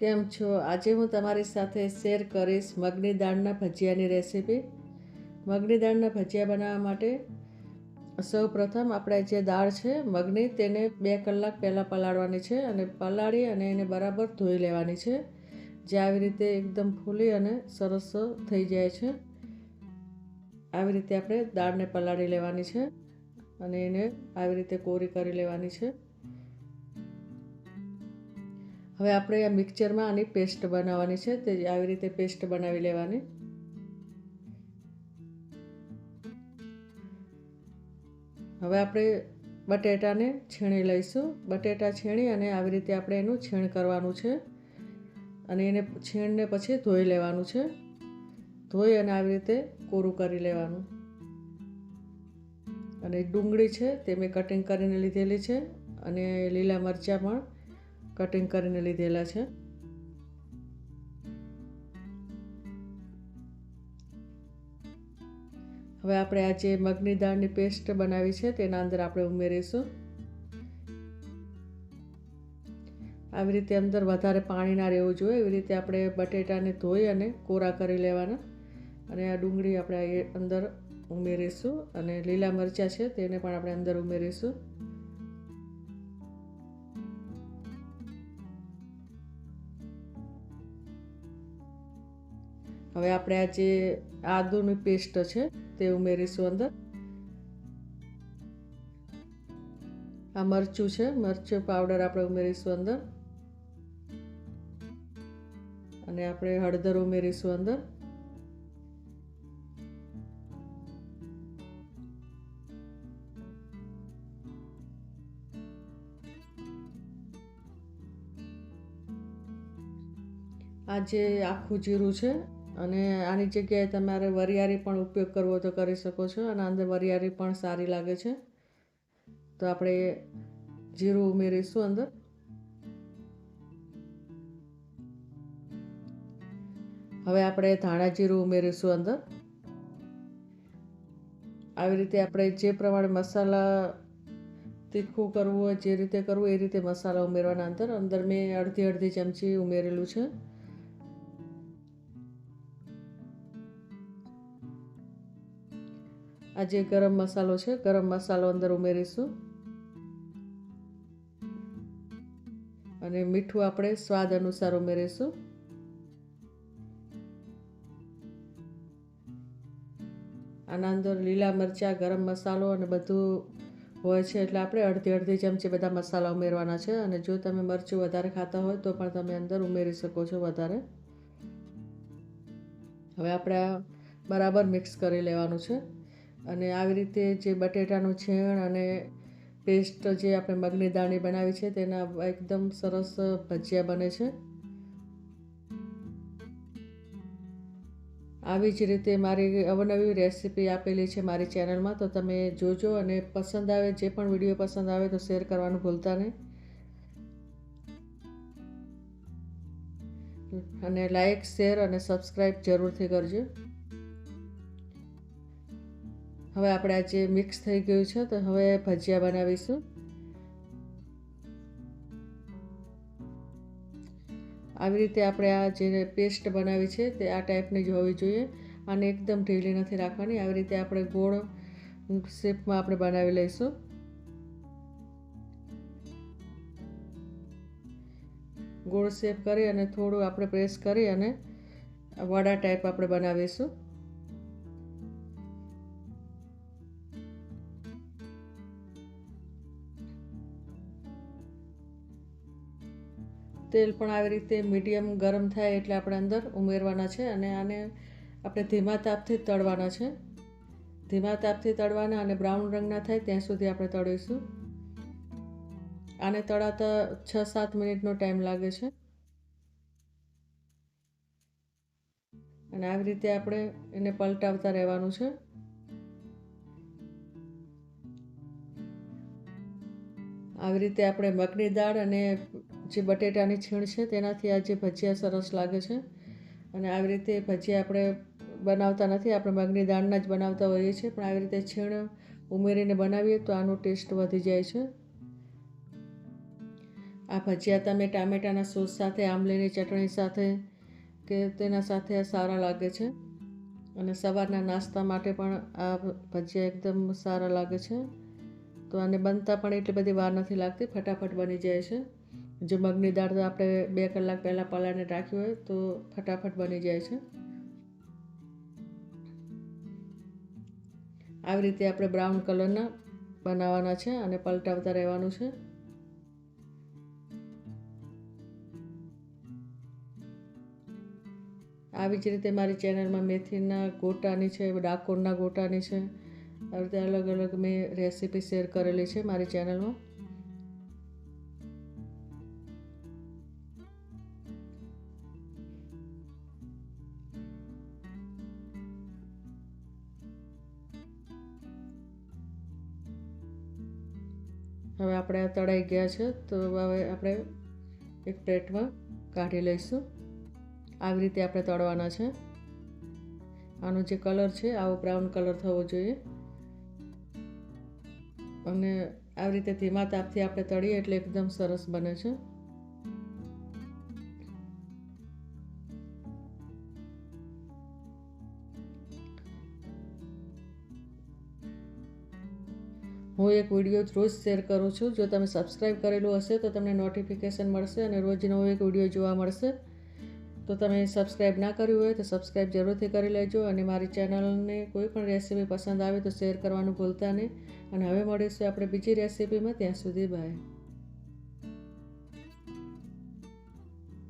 કેમ છો? આજે હું તમારી સાથે શેર કરીશ મગની દાળના ભજીયાની રેસીપી. મગની દાળના ભજીયા બનાવવા માટે સૌ પ્રથમ આપણે જે દાળ છે મગની તેને 2 કલાક પહેલાં પલાળવાની છે અને પલાળી અને એને બરાબર ધોઈ લેવાની છે, જે આવી રીતે એકદમ ફૂલી અને સરસ થઈ જાય છે. આવી રીતે આપણે દાળને પલાળી લેવાની છે અને એને આવી રીતે કોરી કરી લેવાની છે. હવે આપણે આ મિક્સચરમાં આની પેસ્ટ બનાવવાની છે, તે આવી રીતે પેસ્ટ બનાવી લેવાની. હવે આપણે બટેટાને છીણી લઈશું. બટેટા છીણી અને આવી રીતે આપણે એનું છીણ કરવાનું છે અને એને છીણને પછી ધોઈ લેવાનું છે. ધોઈ અને આવી રીતે કોરું કરી લેવાનું. અને ડુંગળી છે તે મેં કટિંગ કરીને લીધેલી છે અને લીલા મરચાં પણ કટિંગ કરીને લીધેલા છે. હવે આપણે આ જે મગની દાળની પેસ્ટ બનાવી છે તેના અંદર આપણે ઉમેરીશું. આવી રીતે અંદર વધારે પાણી ના રહેવું જોઈએ, એવી રીતે આપણે બટેટાને ધોઈ અને કોરા કરી લેવાના. અને આ ડુંગળી આપણે અંદર ઉમેરીશું અને લીલા મરચાં છે તેને પણ આપણે અંદર ઉમેરીશું. હવે આપણે આ જે આદુની પેસ્ટ છે તે ઉમેરીશું અંદર. આ મરચું છે, મરચું પાવડર આપણે ઉમેરીશું અંદર અને આપણે હળદર ઉમેરીશું અંદર. આ જે આખું જીરું છે અને આની જગ્યાએ તમારે વરિયાળી પણ ઉપયોગ કરવો તો કરી શકો છો અને અંદર વરિયાળી પણ સારી લાગે છે. તો આપણે જીરું ઉમેરીશું અંદર. હવે આપણે ધાણા જીરું ઉમેરીશું અંદર. આવી રીતે આપણે જે પ્રમાણે મસાલા તીખું કરવું હોય, જે રીતે કરવું એ રીતે મસાલા ઉમેરવાના. અંદર મેં અડધી ચમચી ઉમેરેલું છે. આ જે ગરમ મસાલો છે, ગરમ મસાલો અંદર ઉમેરીશું અને મીઠું આપણે સ્વાદ અનુસાર ઉમેરીશું. આના અંદર લીલા મરચાં, ગરમ મસાલો અને બધું હોય છે એટલે આપણે અડધી ચમચી બધા મસાલા ઉમેરવાના છે. અને જો તમે મરચું વધારે ખાતા હોય તો પણ તમે અંદર ઉમેરી શકો છો વધારે. હવે આપણે આ બરાબર મિક્સ કરી લેવાનું છે અને આવી રીતે જે બટેટાનું છીણ અને પેસ્ટ જે આપણે મગની દાળની બનાવી છે તેના એકદમ સરસ ભજીયા બને છે. આવી જ રીતે મારી અવનવી રેસીપી આપેલી છે મારી ચેનલમાં, તો તમે જોજો અને પસંદ આવે, જે પણ વિડીયો પસંદ આવે તો શેર કરવાનું ભૂલતા નહીં અને લાઈક, શેર અને સબસ્ક્રાઈબ જરૂરથી કરજો. હવે આપણે આ જે મિક્સ થઈ ગયું છે તો હવે ભજીયા બનાવીશું. આવી રીતે આપણે આ જે પેસ્ટ બનાવી છે તે આ ટાઈપની જ હોવી જોઈએ. આને એકદમ ઢીલી નથી રાખવાની. આવી રીતે આપણે ગોળ શેપમાં આપણે બનાવી લઈશું. ગોળ શેપ કરી અને થોડું આપણે પ્રેસ કરી અને વડા ટાઈપ આપણે બનાવીશું. તેલ પણ આવી રીતે મીડિયમ ગરમ થાય એટલે આપણે અંદર ઉમેરવાના છે અને આને આપણે ધીમા તાપથી તળવાના છે. ધીમા તાપથી તળવાના અને બ્રાઉન રંગના થાય ત્યાં સુધી આપણે તળીશું. આને તળાતા 6-7 મિનિટનો ટાઈમ લાગે છે. અને આવી રીતે આપણે એને પલટાવતા રહેવાનું છે. આવી રીતે આપણે મગની દાળ અને જે બટેટાની છીણ છે તેનાથી આ જે ભજીયા સરસ લાગે છે. અને આવી રીતે ભજીયા આપણે બનાવતા નથી, આપણે મગની દાળના જ બનાવતા હોઈએ છીએ, પણ આવી રીતે છીણ ઉમેરીને બનાવીએ તો આનો ટેસ્ટ વધી જાય છે. આ ભજીયા તમે ટામેટાના સોસ સાથે, આંબલીની ચટણી સાથે કે તેના સાથે સારા લાગે છે. અને સવારના નાસ્તા માટે પણ આ ભજીયા એકદમ સારા લાગે છે. તો આને બનતા પણ એટલી બધી વાર નથી લાગતી, ફટાફટ બની જાય છે. જો મગની દાળ તો આપણે 2 કલાક પહેલાં પલાળીને રાખી હોય તો ફટાફટ બની જાય છે. આવી રીતે આપણે બ્રાઉન કલરના બનાવવાના છે અને પલટાવતા રહેવાનું છે. આવી જ રીતે મારી ચેનલમાં મેથીના ગોટાની છે, ડાકોરના ગોટાની છે, આવી રીતે અલગ અલગ મેં રેસીપી શેર કરેલી છે મારી ચેનલમાં. હવે આપણે આ તળાઈ ગયા છે તો હવે આપણે એક પ્લેટમાં કાઢી લઈશું. આવી રીતે આપણે તળવાના છે. આનો જે કલર છે આવો બ્રાઉન કલર થવો જોઈએ. અને આવી રીતે ધીમા તાપથી આપણે તળીએ એટલે એકદમ સરસ બને છે. હું એક વિડીયો રોજ શેર કરું છું. જો તમે સબસ્ક્રાઈબ કરેલું હશે તો તમને નોટિફિકેશન મળશે અને રોજ નવો એક વિડીયો જોવા મળશે. તો તમે સબસ્ક્રાઈબ ના કર્યું હોય તો સબસ્ક્રાઈબ જરૂરથી કરી લેજો. અને મારી ચેનલને કોઈ પણ રેસીપી પસંદ આવે તો શેર કરવાનું ભૂલતા નહીં. અને હવે મળીશું આપણે બીજી રેસીપીમાં. ત્યાં સુધી બાય.